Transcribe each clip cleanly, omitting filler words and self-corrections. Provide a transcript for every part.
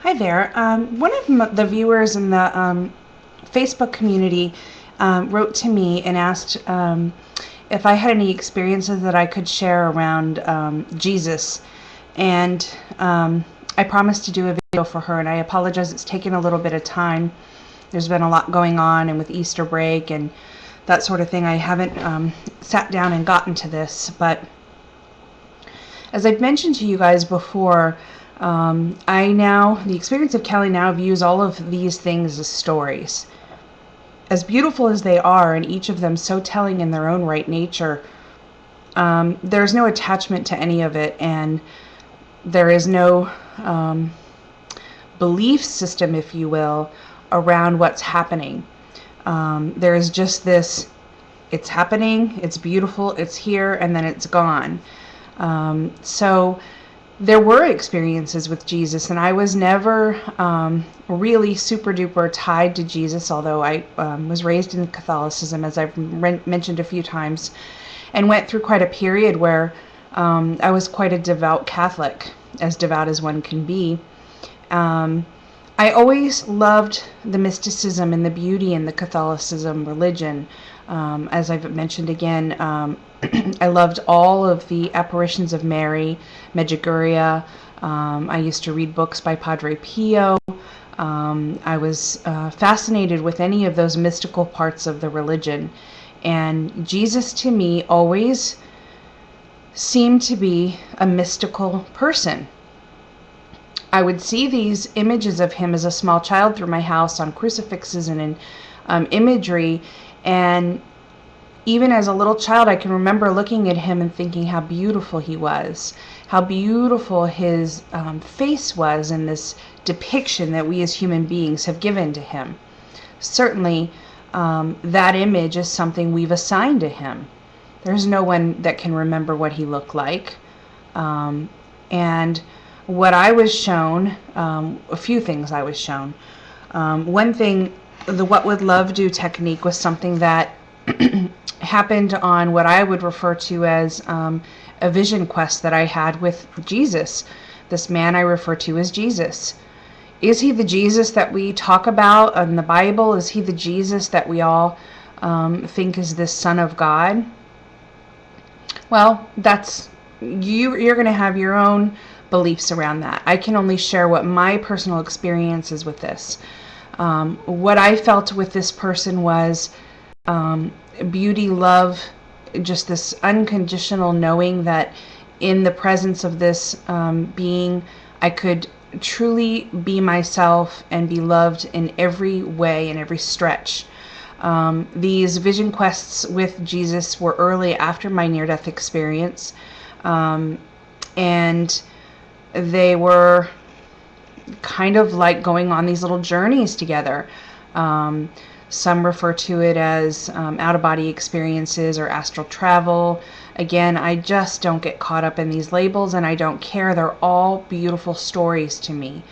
Hi there. One of the viewers in the Facebook community wrote to me and asked if I had any experiences that I could share around Jesus. And I promised to do a video for her, and I apologize it's taken a little bit of time. There's been a lot going on, and with Easter break and that sort of thing, I haven't sat down and gotten to this. But as I've mentioned to you guys before, the experience of Kelly now views all of these things as stories. As beautiful as they are, and each of them so telling in their own right nature, there's no attachment to any of it, and there is no belief system, if you will, around what's happening. There is just this, it's happening, it's beautiful, it's here, and then it's gone. So there were experiences with Jesus, and I was never really super duper tied to Jesus, although I was raised in Catholicism, as I've mentioned a few times, and went through quite a period where I was quite a devout Catholic, as devout as one can be. I always loved the mysticism and the beauty in the Catholicism religion. As I've mentioned again, I loved all of the apparitions of Mary, Medjugorje. I used to read books by Padre Pio. I was fascinated with any of those mystical parts of the religion. And Jesus, to me, always seemed to be a mystical person. I would see these images of him as a small child through my house on crucifixes and in imagery, and even as a little child, I can remember looking at him and thinking how beautiful he was, how beautiful his face was in this depiction that we as human beings have given to him. Certainly, that image is something we've assigned to him. There's no one that can remember what he looked like. And what I was shown, a few things I was shown. One thing, the What Would Love Do technique was something that happened on what I would refer to as a vision quest that I had with Jesus. This man I refer to as Jesus. Is he the Jesus that we talk about in the Bible? Is he the Jesus that we all think is this Son of God? Well, that's you're going to have your own beliefs around that. I can only share what my personal experience is with this. What I felt with this person was beauty, love, just this unconditional knowing that in the presence of this being, I could truly be myself and be loved in every way, in every stretch. These vision quests with Jesus were early after my near-death experience, and they were kind of like going on these little journeys together. Some refer to it as out-of-body experiences or astral travel. Again, I just don't get caught up in these labels, and I don't care. They're all beautiful stories to me.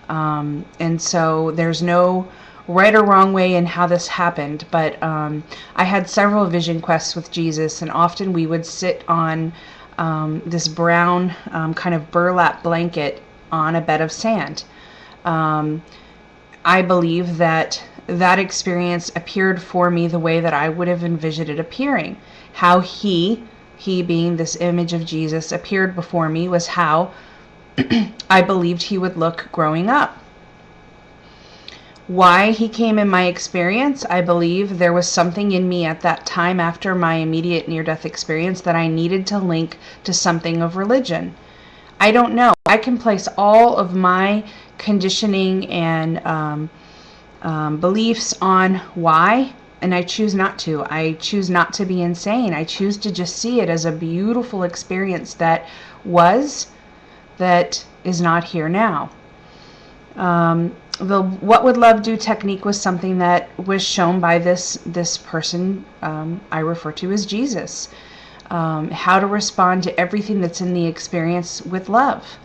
And so there's no right or wrong way in how this happened, but I had several vision quests with Jesus, and often we would sit on this brown kind of burlap blanket on a bed of sand. I believe that experience appeared for me the way that I would have envisioned it appearing. How he being this image of Jesus appeared before me was how I believed he would look growing up. Why he came in my experience, I believe there was something in me at that time after my immediate near-death experience that I needed to link to something of religion. I don't know. I can place all of my conditioning and beliefs on why, and I choose not to. I choose not to be insane. I choose to just see it as a beautiful experience that is not here now. The What Would Love Do technique was something that was shown by this person I refer to as Jesus. How to respond to everything that's in the experience with love.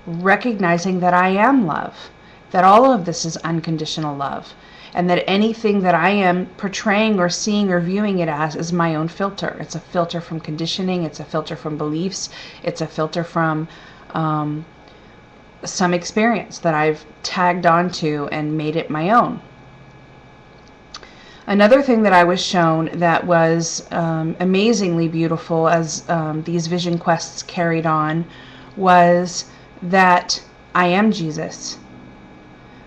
Recognizing that I am love. That all of this is unconditional love. And that anything that I am portraying or seeing or viewing it as is my own filter. It's a filter from conditioning. It's a filter from beliefs. It's a filter from some experience that I've tagged onto and made it my own. Another thing that I was shown that was amazingly beautiful as these vision quests carried on was that I am Jesus.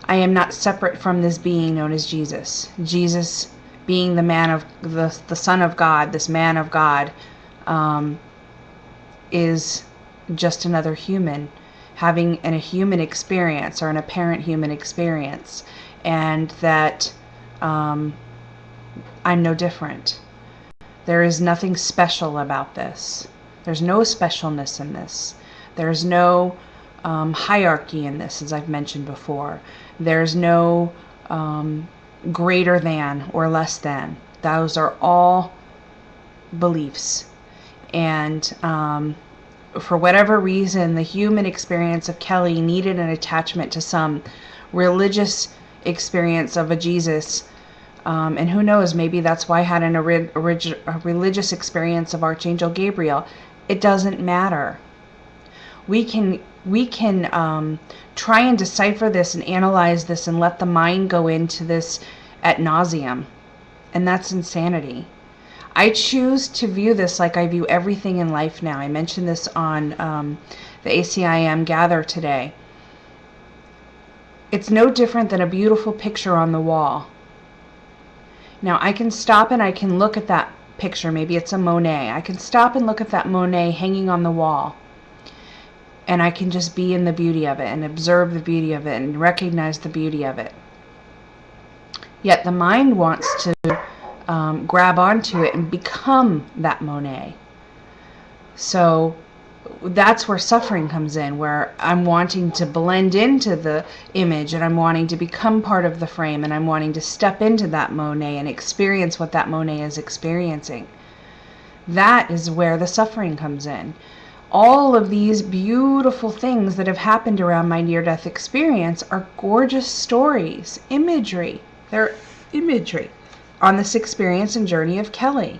I am not separate from this being known as Jesus. Jesus being the man of the Son of God, this man of God, is just another human having a human experience or an apparent human experience, and that I'm no different. There is nothing special about this. There's no specialness in this. There's no hierarchy in this, as I've mentioned before. There's no greater than or less than. Those are all beliefs. And for whatever reason, the human experience of Kelly needed an attachment to some religious experience of a Jesus. And who knows, maybe that's why I had a religious experience of Archangel Gabriel. It doesn't matter. We can try and decipher this and analyze this and let the mind go into this ad nauseum. And that's insanity. I choose to view this like I view everything in life now. I mentioned this on the ACIM Gather today. It's no different than a beautiful picture on the wall. Now I can stop and I can look at that picture. Maybe it's a Monet. I can stop and look at that Monet hanging on the wall. And I can just be in the beauty of it and observe the beauty of it and recognize the beauty of it. Yet the mind wants to grab onto it and become that Monet. So that's where suffering comes in, where I'm wanting to blend into the image and I'm wanting to become part of the frame and I'm wanting to step into that Monet and experience what that Monet is experiencing. That is where the suffering comes in. All of these beautiful things that have happened around my near-death experience are gorgeous stories, imagery. They're imagery on this experience and journey of Kelly.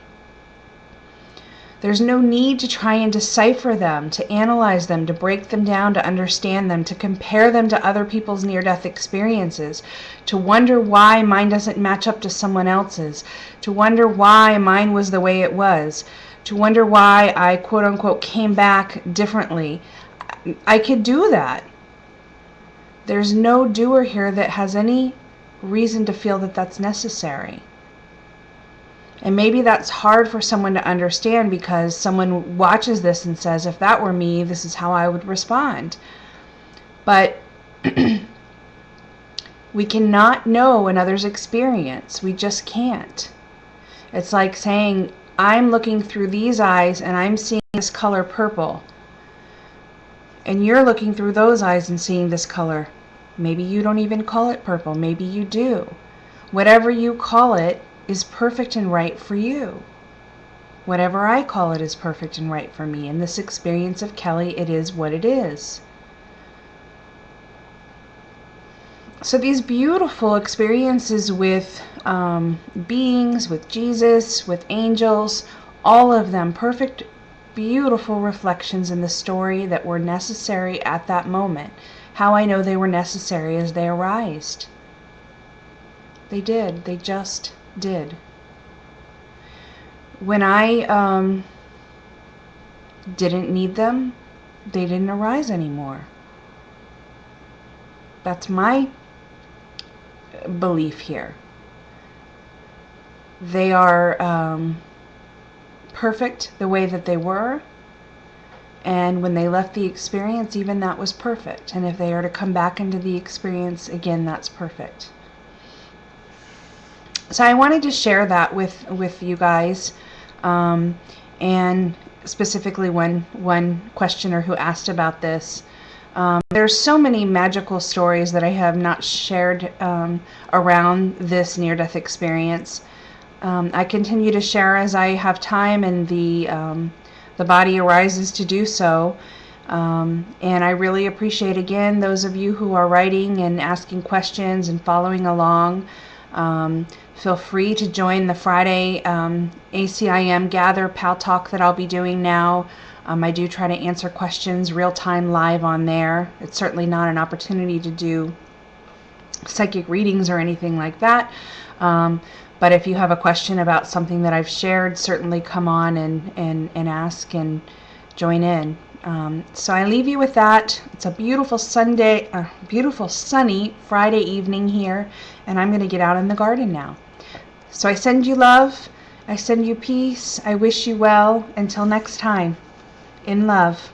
There's no need to try and decipher them, to analyze them, to break them down, to understand them, to compare them to other people's near-death experiences, to wonder why mine doesn't match up to someone else's, to wonder why mine was the way it was, to wonder why I quote-unquote came back differently. I could do that. There's no doer here that has any reason to feel that that's necessary. And maybe that's hard for someone to understand because someone watches this and says, if that were me, this is how I would respond. But we cannot know another's experience. We just can't. It's like saying, I'm looking through these eyes and I'm seeing this color purple. And you're looking through those eyes and seeing this color. Maybe you don't even call it purple. Maybe you do. Whatever you call it is perfect and right for you. Whatever I call it is perfect and right for me. In this experience of Kelly, it is what it is. So these beautiful experiences with beings, with Jesus, with angels, all of them perfect, beautiful reflections in the story that were necessary at that moment. How I know they were necessary as they arised. They did. They just did. When I didn't need them, they didn't arise anymore. That's my belief here. They are perfect the way that they were, and when they left the experience, even that was perfect. And if they are to come back into the experience again, that's perfect. So I wanted to share that with you guys, and specifically one questioner who asked about this. There's so many magical stories that I have not shared around this near-death experience. I continue to share as I have time and the body arises to do so. And I really appreciate, again, those of you who are writing and asking questions and following along. Feel free to join the Friday ACIM Gather Pal Talk that I'll be doing now I do try to answer questions real time live on there. It's certainly not an opportunity to do psychic readings or anything like that. But if you have a question about something that I've shared, certainly come on and ask and join in. So I leave you with that. It's a beautiful beautiful sunny Friday evening here, and I'm going to get out in the garden now. So I send you love. I send you peace. I wish you well. Until next time, in love.